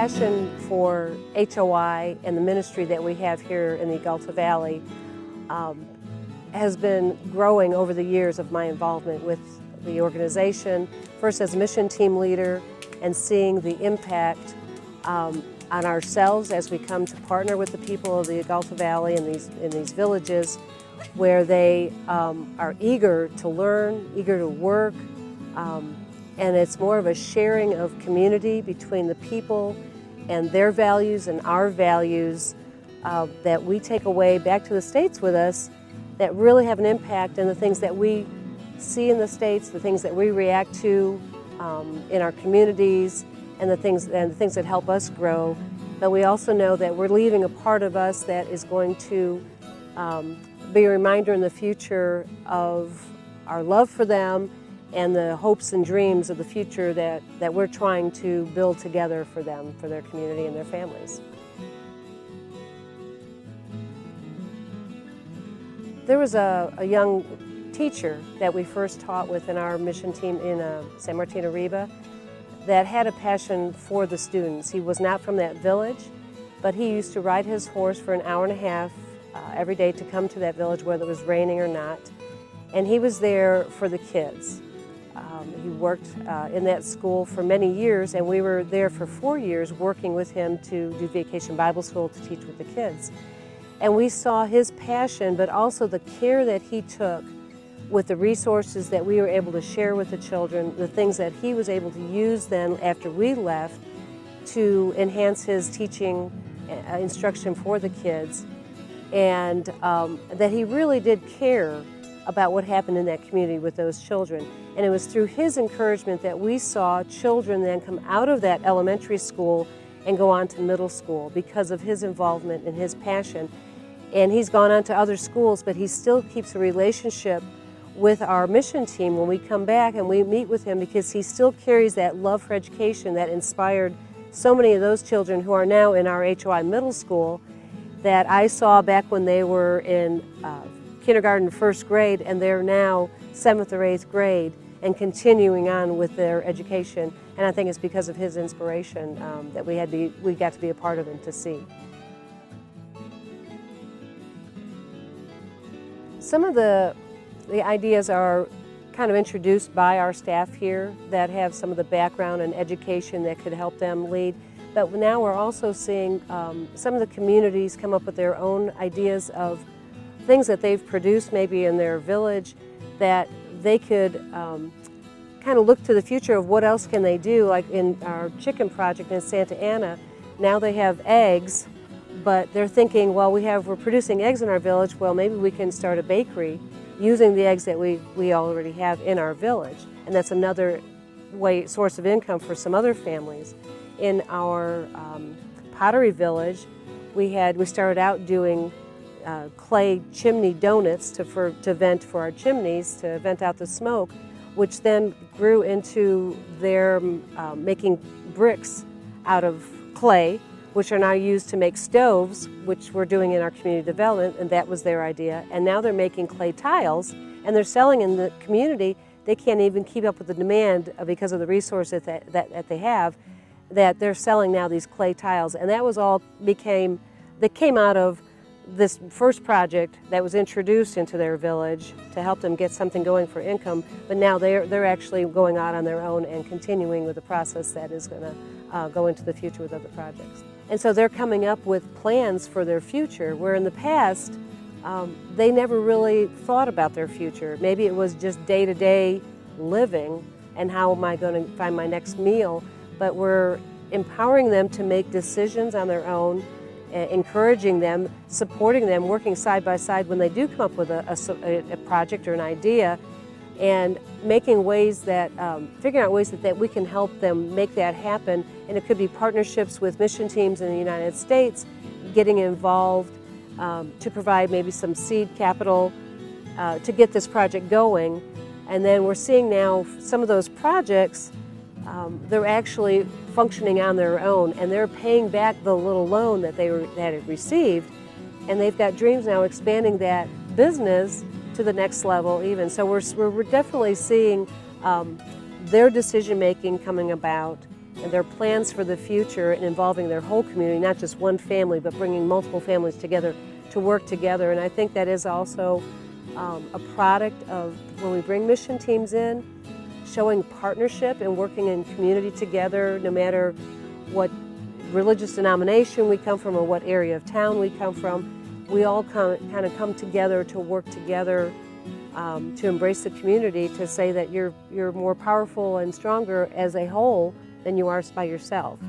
passion for HOI and the ministry that we have here in the Alta Valley has been growing over the years of my involvement with the organization, first as mission team leader and seeing the impact on ourselves as we come to partner with the people of the Alta Valley in these villages where they are eager to learn, eager to work, and it's more of a sharing of community between the people and their values and our values that we take away back to the States with us that really have an impact in the things that we see in the States, the things that we react to in our communities, and the things that help us grow. But we also know that we're leaving a part of us that is going to be a reminder in the future of our love for them and the hopes and dreams of the future that we're trying to build together for them, for their community and their families. There was a young teacher that we first taught with in our mission team in San Martin Arriba that had a passion for the students. He was not from that village, but he used to ride his horse for an hour and a half every day to come to that village whether it was raining or not. And he was there for the kids. He worked in that school for many years, and we were there for 4 years working with him to do Vacation Bible School to teach with the kids. And we saw his passion, but also the care that he took with the resources that we were able to share with the children, the things that he was able to use then after we left to enhance his teaching instruction for the kids, and that he really did care about what happened in that community with those children. And it was through his encouragement that we saw children then come out of that elementary school and go on to middle school because of his involvement and his passion. And he's gone on to other schools, but he still keeps a relationship with our mission team when we come back and we meet with him, because he still carries that love for education that inspired so many of those children who are now in our HOI middle school that I saw back when they were in kindergarten, first grade, and they're now 7th or 8th grade and continuing on with their education. And I think it's because of his inspiration that we got to be a part of and to see. Some of the ideas are kind of introduced by our staff here that have some of the background and education that could help them lead. But now we're also seeing some of the communities come up with their own ideas of things that they've produced maybe in their village that they could kind of look to the future of what else can they do. Like in our chicken project in Santa Ana, now they have eggs, but they're thinking, well, we're producing eggs in our village, well, maybe we can start a bakery using the eggs that we already have in our village. And that's another source of income for some other families. In our pottery village, we started out doing clay chimney donuts to vent for our chimneys, to vent out the smoke, which then grew into their making bricks out of clay, which are now used to make stoves, which we're doing in our community development, and that was their idea. And now they're making clay tiles, and they're selling in the community. They can't even keep up with the demand because of the resources that they have, that they're selling now these clay tiles. And that was all that came out of this first project that was introduced into their village to help them get something going for income, but now they're actually going out on their own and continuing with the process that is going to go into the future with other projects. And so they're coming up with plans for their future, where in the past they never really thought about their future. Maybe it was just day-to-day living and how am I going to find my next meal, but we're empowering them to make decisions on their own, encouraging them, supporting them, working side by side when they do come up with a project or an idea, and making ways that, figuring out ways that we can help them make that happen. And it could be partnerships with mission teams in the United States, getting involved to provide maybe some seed capital to get this project going. And then we're seeing now some of those projects, they're actually functioning on their own, and they're paying back the little loan that they had received, and they've got dreams now expanding that business to the next level even. So we're definitely seeing their decision making coming about, and their plans for the future and involving their whole community, not just one family, but bringing multiple families together to work together. And I think that is also a product of when we bring mission teams in, showing partnership and working in community together, no matter what religious denomination we come from or what area of town we come from. We all kind of come together to work together to embrace the community, to say that you're more powerful and stronger as a whole than you are by yourself.